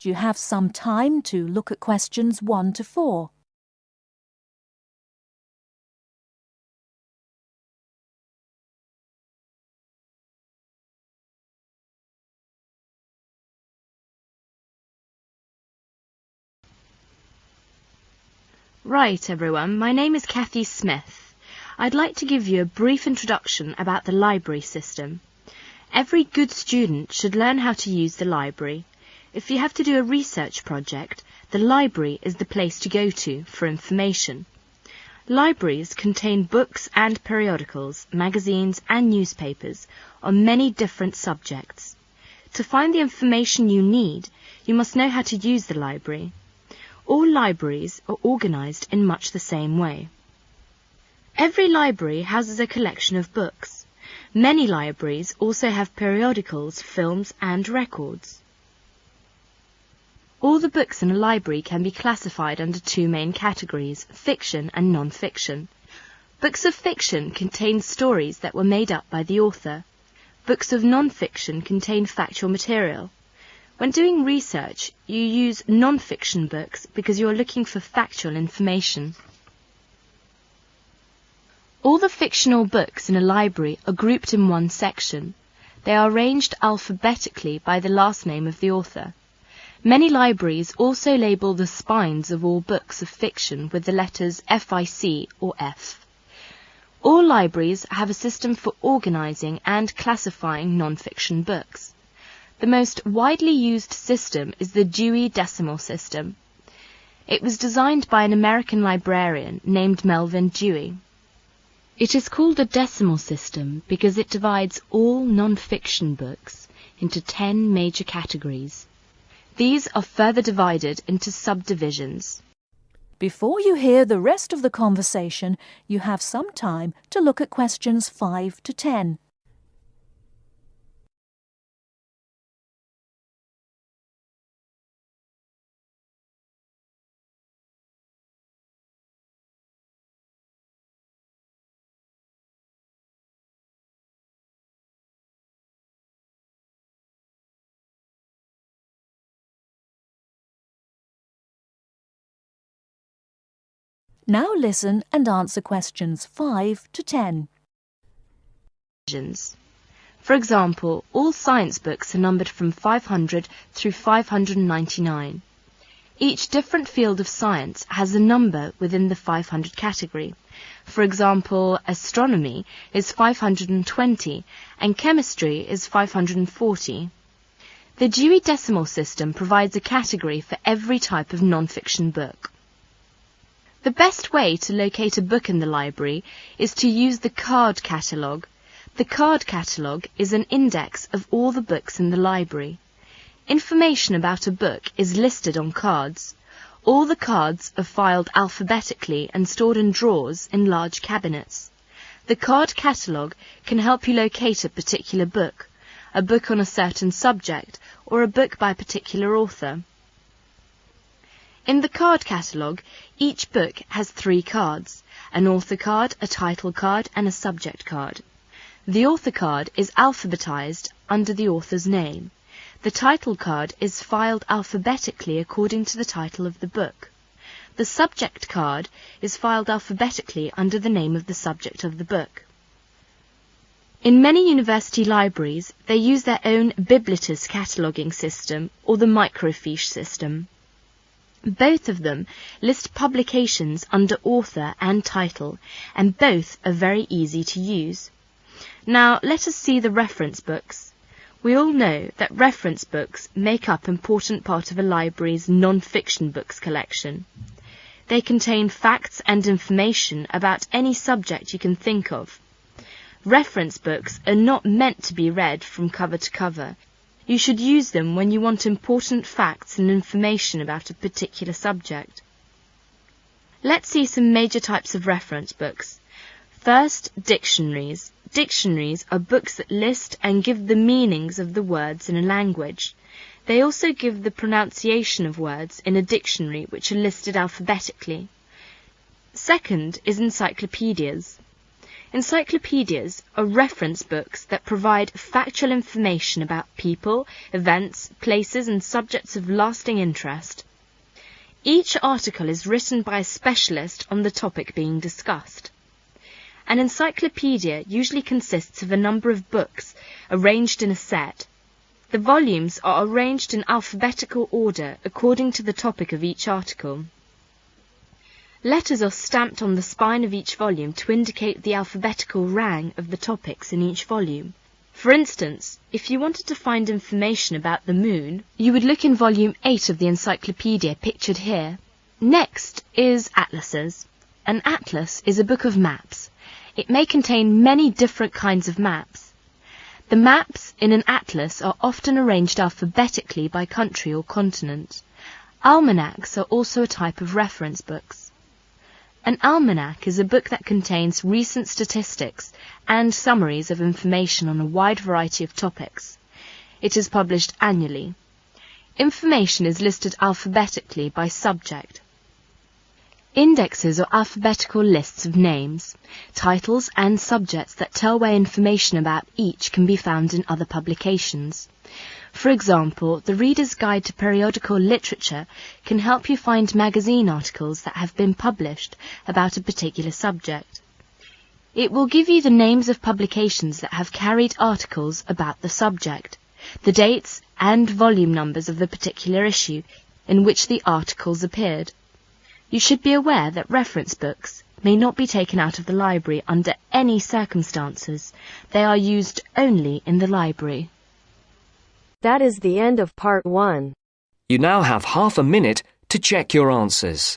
you have some time to look at questions 1 to 4. Right, everyone, my name is Kathy Smith. I'd like to give you a brief introduction about the library system. Every good student should learn how to use the library. If you have to do a research project, the library is the place to go to for information. Libraries contain books and periodicals, magazines and newspapers on many different subjects. To find the information you need, you must know how to use the library. All libraries are organised in much the same way. Every library houses a collection of books. Many libraries also have periodicals, films and records. All the books in a library can be classified under 2 main categories, fiction and non-fiction. Books of fiction contain stories that were made up by the author. Books of non-fiction contain factual material. When doing research, you use non-fiction books because you are looking for factual information. All the fictional books in a library are grouped in one section. They are arranged alphabetically by the last name of the author. Many libraries also label the spines of all books of fiction with the letters FIC or F. All libraries have a system for organising and classifying non-fiction books. The most widely used system is the Dewey Decimal System. It was designed by an American librarian named Melvin Dewey. It is called a decimal system because it divides all non-fiction books into 10 major categories. These are further divided into subdivisions. Before you hear the rest of the conversation, you have some time to look at questions 5 to 10. Now listen and answer questions 5 to 10. For example, all science books are numbered from 500 through 599. Each different field of science has a number within the 500 category. For example, astronomy is 520 and chemistry is 540. The Dewey Decimal System provides a category for every type of non-fiction book. The best way to locate a book in the library is to use the card catalogue. The card catalogue is an index of all the books in the library. Information about a book is listed on cards. All the cards are filed alphabetically and stored in drawers in large cabinets. The card catalogue can help you locate a particular book, a book on a certain subject, or a book by a particular author. In the card catalogue, each book has 3 cards, an author card, a title card and a subject card. The author card is alphabetized under the author's name. The title card is filed alphabetically according to the title of the book. The subject card is filed alphabetically under the name of the subject of the book. In many university libraries, they use their own Biblitus cataloguing system or the microfiche system. Both of them list publications under author and title, and both are very easy to use. Now let us see the reference books. We all know that reference books make up an important part of a library's non-fiction books collection. They contain facts and information about any subject you can think of. Reference books are not meant to be read from cover to cover. You should use them when you want important facts and information about a particular subject. Let's see some major types of reference books. First, dictionaries. Dictionaries are books that list and give the meanings of the words in a language. They also give the pronunciation of words in a dictionary which are listed alphabetically. Second is encyclopedias. Encyclopedias are reference books that provide factual information about people, events, places and subjects of lasting interest. Each article is written by a specialist on the topic being discussed. An encyclopedia usually consists of a number of books arranged in a set. The volumes are arranged in alphabetical order according to the topic of each article. Letters are stamped on the spine of each volume to indicate the alphabetical rang of the topics in each volume. For instance, if you wanted to find information about the moon, you would look in volume 8 of the encyclopedia pictured here. Next is atlases. An atlas is a book of maps. It may contain many different kinds of maps. The maps in an atlas are often arranged alphabetically by country or continent. Almanacs are also a type of reference books. An almanac is a book that contains recent statistics and summaries of information on a wide variety of topics. It is published annually. Information is listed alphabetically by subject. Indexes are alphabetical lists of names, titles and subjects that tell where information about each can be found in other publications. For example, the Reader's Guide to Periodical Literature can help you find magazine articles that have been published about a particular subject. It will give you the names of publications that have carried articles about the subject, the dates and volume numbers of the particular issue in which the articles appeared. You should be aware that reference books may not be taken out of the library under any circumstances. They are used only in the library. That is the end of part 1. You now have half a minute to check your answers.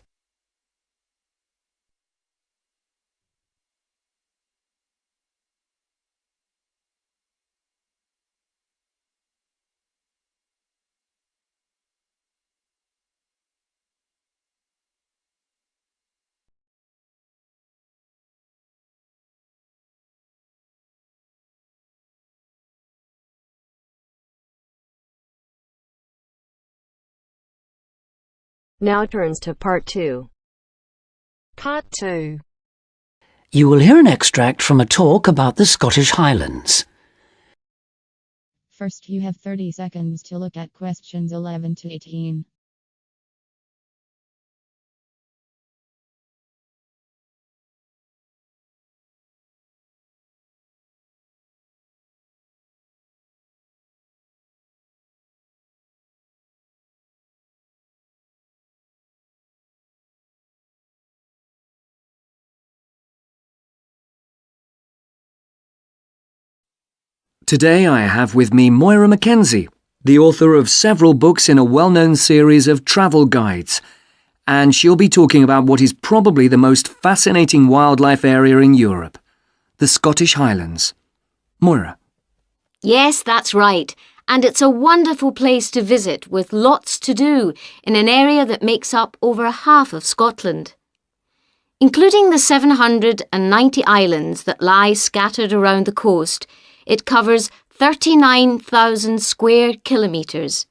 Now turns to part 2. Part 2. You will hear an extract from a talk about the Scottish Highlands. First, you have 30 seconds to look at questions 11 to 18. Today I have with me Moira Mackenzie, the author of several books in a well-known series of travel guides, and she'll be talking about what is probably the most fascinating wildlife area in Europe, the Scottish Highlands. Moira. Yes, that's right. And it's a wonderful place to visit with lots to do in an area that makes up over half of Scotland. Including the 790 islands that lie scattered around the coast, it covers 39,000 square kilometres.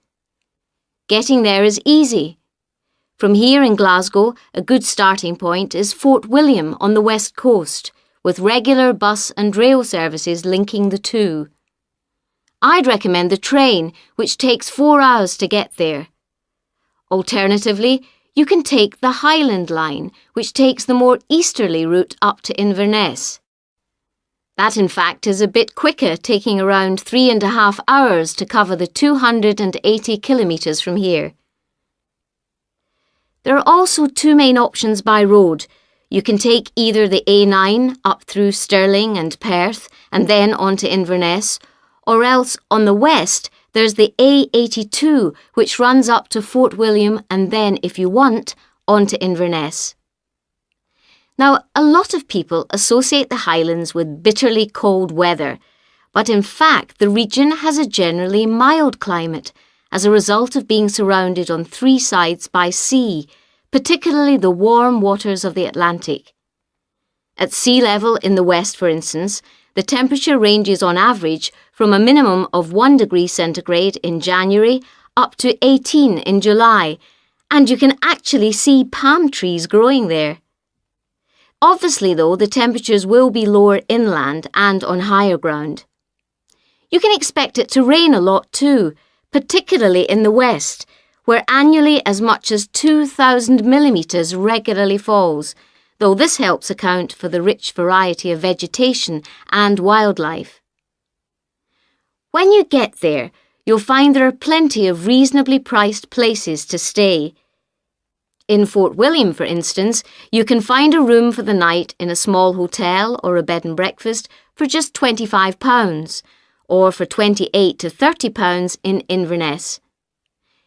Getting there is easy. From here in Glasgow, a good starting point is Fort William on the west coast, with regular bus and rail services linking the two. I'd recommend the train, which takes 4 hours to get there. Alternatively, you can take the Highland Line, which takes the more easterly route up to Inverness. That, in fact, is a bit quicker, taking around 3.5 hours to cover the 280 kilometres from here. There are also two main options by road. You can take either the A9 up through Stirling and Perth and then on to Inverness, or else on the west there's the A82 which runs up to Fort William and then, if you want, on to Inverness. Now, a lot of people associate the Highlands with bitterly cold weather, but in fact the region has a generally mild climate as a result of being surrounded on 3 sides by sea, particularly the warm waters of the Atlantic. At sea level in the west, for instance, the temperature ranges on average from a minimum of 1 degree centigrade in January up to 18 in July, and you can actually see palm trees growing there. Obviously, though, the temperatures will be lower inland and on higher ground. You can expect it to rain a lot too, particularly in the west, where annually as much as 2,000 millimetres regularly falls, though this helps account for the rich variety of vegetation and wildlife. When you get there, you'll find there are plenty of reasonably priced places to stay. In Fort William, for instance, you can find a room for the night in a small hotel or a bed and breakfast for just £25, or for £28 to £30 in Inverness.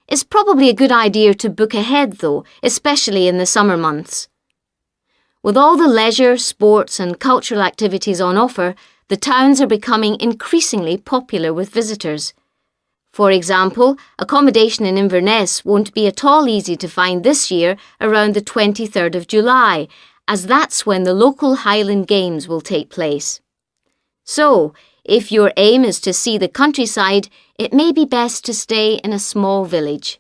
It's probably a good idea to book ahead though, especially in the summer months. With all the leisure, sports and cultural activities on offer, the towns are becoming increasingly popular with visitors. For example, accommodation in Inverness won't be at all easy to find this year around the 23rd of July, as that's when the local Highland Games will take place. So, if your aim is to see the countryside, it may be best to stay in a small village.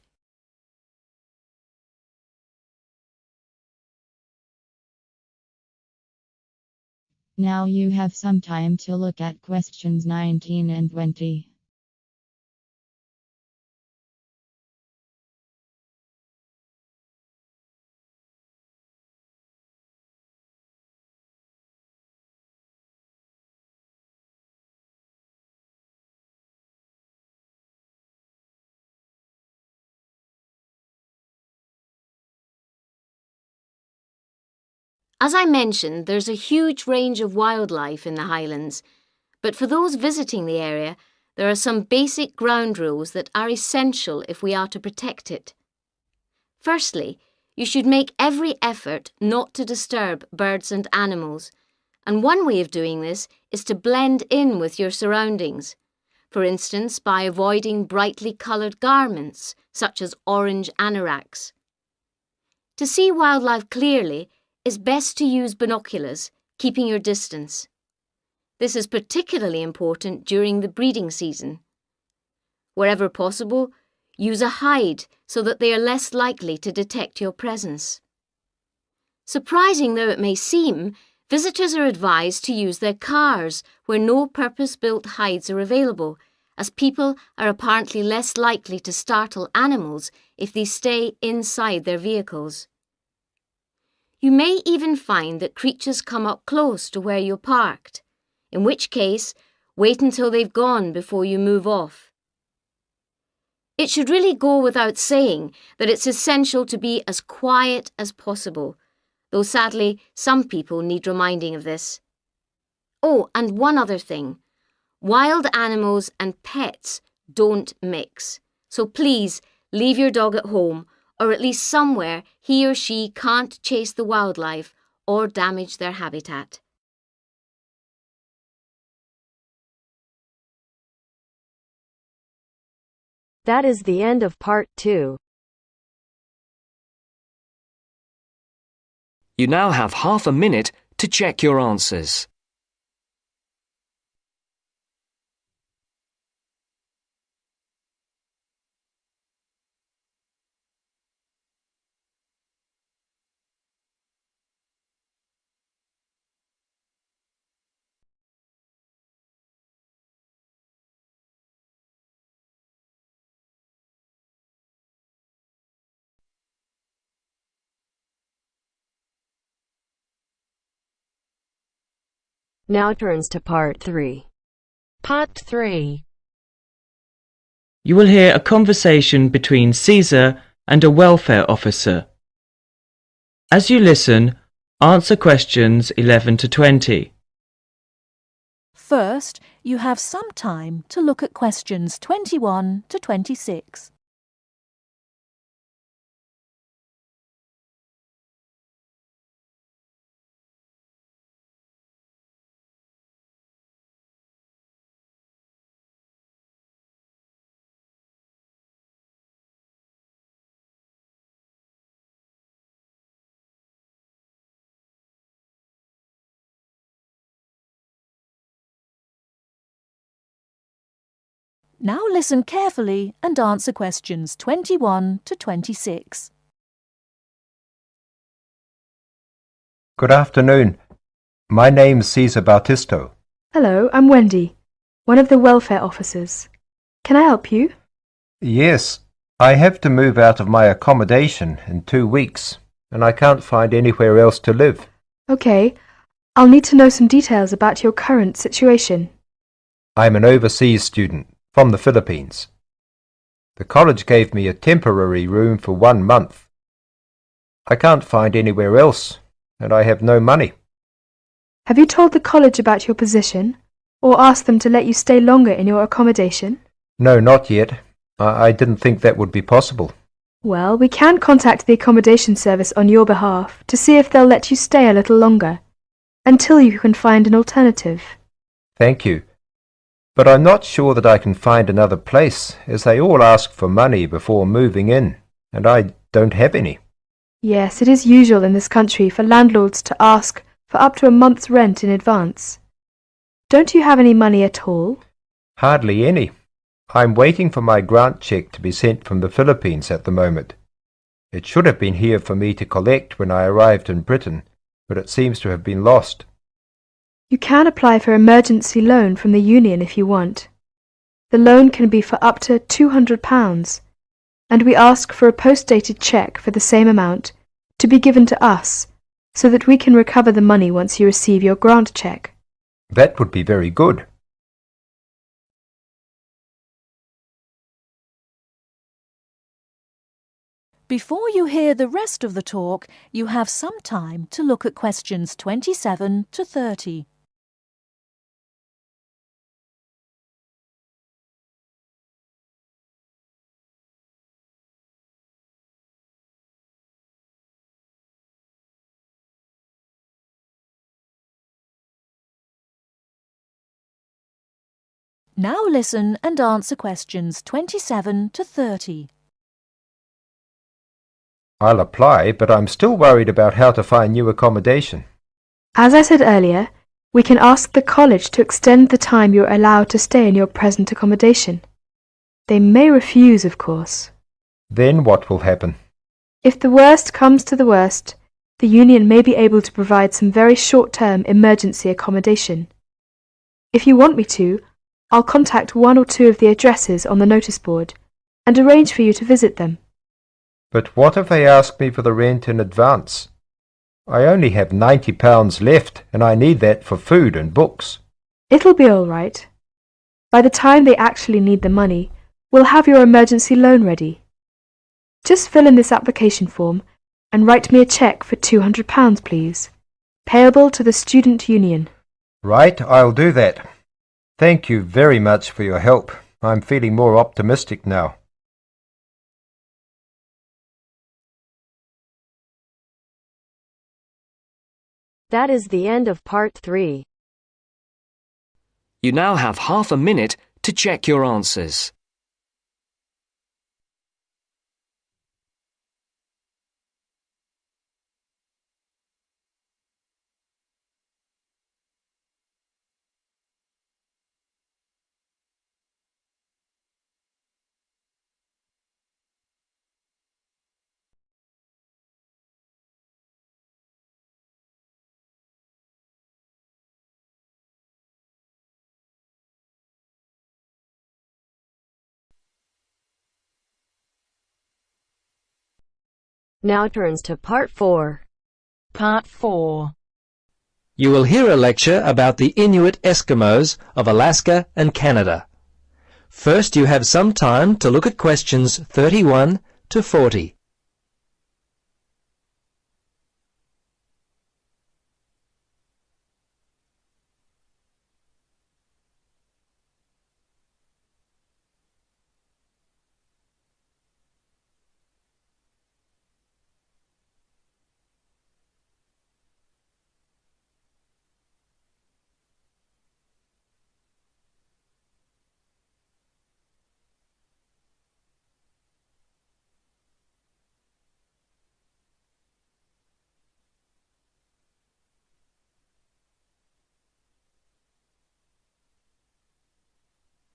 Now you have some time to look at questions 19 and 20. As I mentioned, there's a huge range of wildlife in the Highlands, but for those visiting the area, there are some basic ground rules that are essential if we are to protect it. Firstly, you should make every effort not to disturb birds and animals, and one way of doing this is to blend in with your surroundings, for instance by avoiding brightly coloured garments such as orange anoraks. To see wildlife clearly, it's best to use binoculars, keeping your distance. This is particularly important during the breeding season. Wherever possible, use a hide so that they are less likely to detect your presence. Surprising though it may seem, visitors are advised to use their cars where no purpose-built hides are available, as people are apparently less likely to startle animals if they stay inside their vehicles. You may even find that creatures come up close to where you're parked, in which case, wait until they've gone before you move off. It should really go without saying that it's essential to be as quiet as possible, though sadly some people need reminding of this. Oh, and one other thing. Wild animals and pets don't mix, so please leave your dog at home, or at least somewhere he or she can't chase the wildlife or damage their habitat. That is the end of part 2. You now have half a minute to check your answers. Now turns to part 3. Part 3. You will hear a conversation between Caesar and a welfare officer. As you listen, answer questions 11 to 20. First, you have some time to look at questions 21 to 26. Now listen carefully and answer questions 21 to 26. Good afternoon. My name's Cesar Bautisto. Hello, I'm Wendy, one of the welfare officers. Can I help you? Yes, I have to move out of my accommodation in 2 weeks, and I can't find anywhere else to live. Okay, I'll need to know some details about your current situation. I'm an overseas student from the Philippines. The college gave me a temporary room for 1 month. I can't find anywhere else, and I have no money. Have you told the college about your position, or asked them to let you stay longer in your accommodation? No, not yet. I didn't think that would be possible. Well, we can contact the accommodation service on your behalf to see if they'll let you stay a little longer, until you can find an alternative. Thank you. But I'm not sure that I can find another place, as they all ask for money before moving in, and I don't have any. Yes, it is usual in this country for landlords to ask for up to a month's rent in advance. Don't you have any money at all? Hardly any. I'm waiting for my grant cheque to be sent from the Philippines at the moment. It should have been here for me to collect when I arrived in Britain, but it seems to have been lost. You can apply for emergency loan from the union if you want. The loan can be for up to £200, and we ask for a post-dated cheque for the same amount to be given to us, so that we can recover the money once you receive your grant cheque. That would be very good. Before you hear the rest of the talk, you have some time to look at questions 27 to 30. Now listen and answer questions 27 to 30. I'll apply, but I'm still worried about how to find new accommodation. As I said earlier, we can ask the college to extend the time you're allowed to stay in your present accommodation. They may refuse, of course. Then what will happen? If the worst comes to the worst, the union may be able to provide some very short-term emergency accommodation. If you want me to, I'll contact 1 or 2 of the addresses on the notice board and arrange for you to visit them. But what if they ask me for the rent in advance? I only have £90 left, and I need that for food and books. It'll be all right. By the time they actually need the money, we'll have your emergency loan ready. Just fill in this application form and write me a cheque for £200, please, payable to the student union. Right, I'll do that. Thank you very much for your help. I'm feeling more optimistic now. That is the end of part 3. You now have half a minute to check your answers. Now turns to part 4. Part 4. You will hear a lecture about the Inuit Eskimos of Alaska and Canada. First, you have some time to look at questions 31 to 40.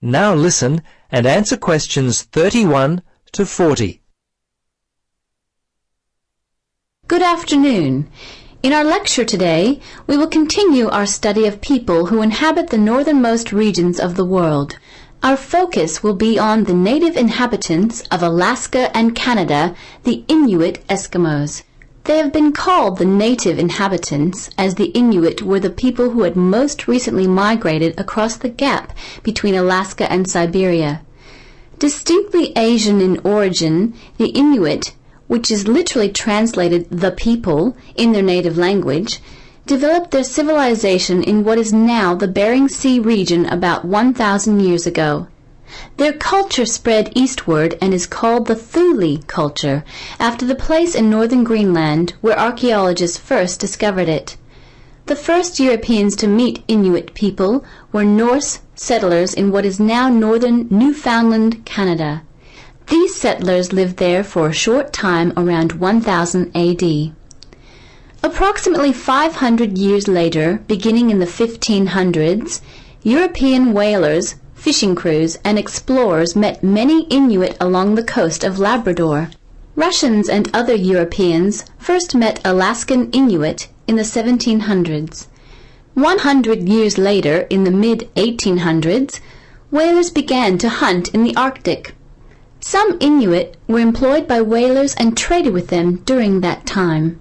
Now listen and answer questions 31 to 40. Good afternoon. In our lecture today, we will continue our study of people who inhabit the northernmost regions of the world. Our focus will be on the native inhabitants of Alaska and Canada, the Inuit Eskimos. They have been called the native inhabitants, as the Inuit were the people who had most recently migrated across the gap between Alaska and Siberia. Distinctly Asian in origin, the Inuit, which is literally translated the people in their native language, developed their civilization in what is now the Bering Sea region about 1,000 years ago. Their culture spread eastward and is called the Thule culture, after the place in northern Greenland where archaeologists first discovered it. The first Europeans to meet Inuit people were Norse settlers in what is now northern Newfoundland, Canada. These settlers lived there for a short time around 1000 AD. Approximately 500 years later, beginning in the 1500s, European whalers, fishing crews, and explorers met many Inuit along the coast of Labrador. Russians and other Europeans first met Alaskan Inuit in the 1700s. 100 years later, in the mid-1800s, whalers began to hunt in the Arctic. Some Inuit were employed by whalers and traded with them during that time.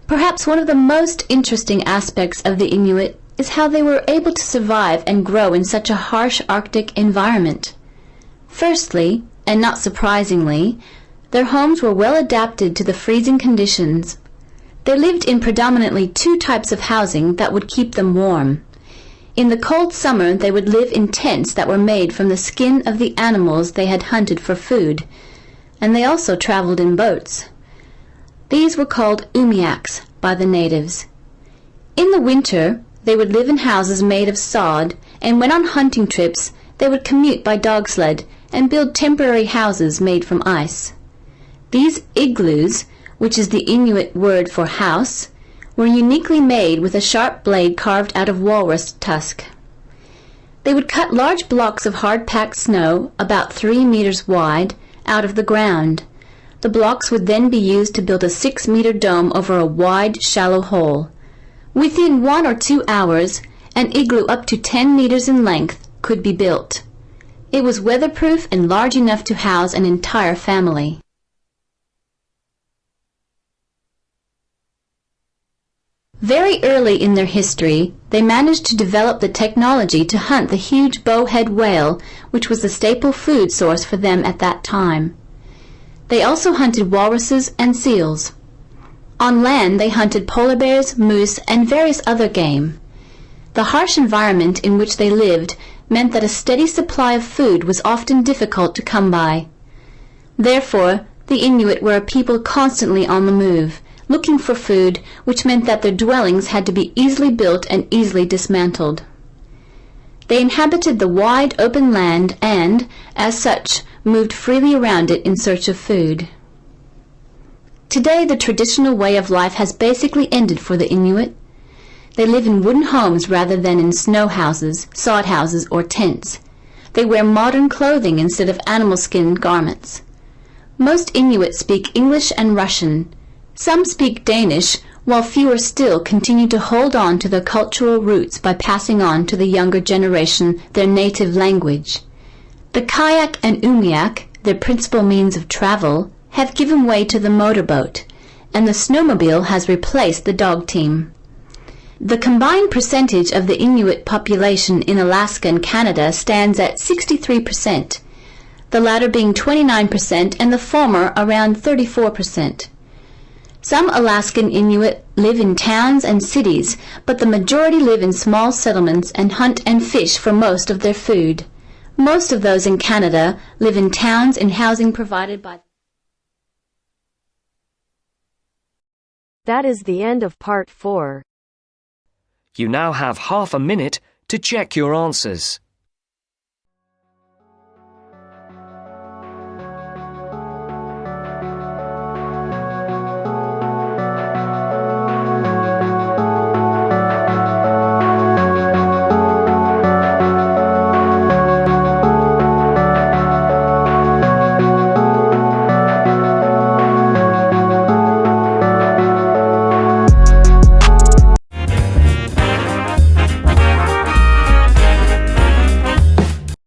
Perhaps one of the most interesting aspects of the Inuit is how they were able to survive and grow in such a harsh Arctic environment. Firstly, and not surprisingly, their homes were well adapted to the freezing conditions. They lived in predominantly two types of housing that would keep them warm. In the cold summer, they would live in tents that were made from the skin of the animals they had hunted for food, and they also traveled in boats. These were called umiaks by the natives. In the winter, they would live in houses made of sod, and when on hunting trips, they would commute by dog sled and build temporary houses made from ice. These igloos, which is the Inuit word for house, were uniquely made with a sharp blade carved out of walrus tusk. They would cut large blocks of hard-packed snow, about 3 meters wide, out of the ground. The blocks would then be used to build a 6-meter dome over a wide, shallow hole. Within 1 or 2 hours, an igloo up to 10 meters in length could be built. It was weatherproof and large enough to house an entire family. Very early in their history, they managed to develop the technology to hunt the huge bowhead whale, which was the staple food source for them at that time. They also hunted walruses and seals. On land, they hunted polar bears, moose, and various other game. The harsh environment in which they lived meant that a steady supply of food was often difficult to come by. Therefore, the Inuit were a people constantly on the move, looking for food, which meant that their dwellings had to be easily built and easily dismantled. They inhabited the wide open land and, as such, moved freely around it in search of food. Today, the traditional way of life has basically ended for the Inuit. They live in wooden homes rather than in snow houses, sod houses, or tents. They wear modern clothing instead of animal skin garments. Most Inuit speak English and Russian. Some speak Danish, while fewer still continue to hold on to their cultural roots by passing on to the younger generation their native language. The kayak and umiak, their principal means of travel, have given way to the motorboat, and the snowmobile has replaced the dog team. The combined percentage of the Inuit population in Alaska and Canada stands at 63%, the latter being 29% and the former around 34%. Some Alaskan Inuit live in towns and cities, but the majority live in small settlements and hunt and fish for most of their food. Most of those in Canada live in towns and housing provided by. That is the end of part 4. You now have half a minute to check your answers.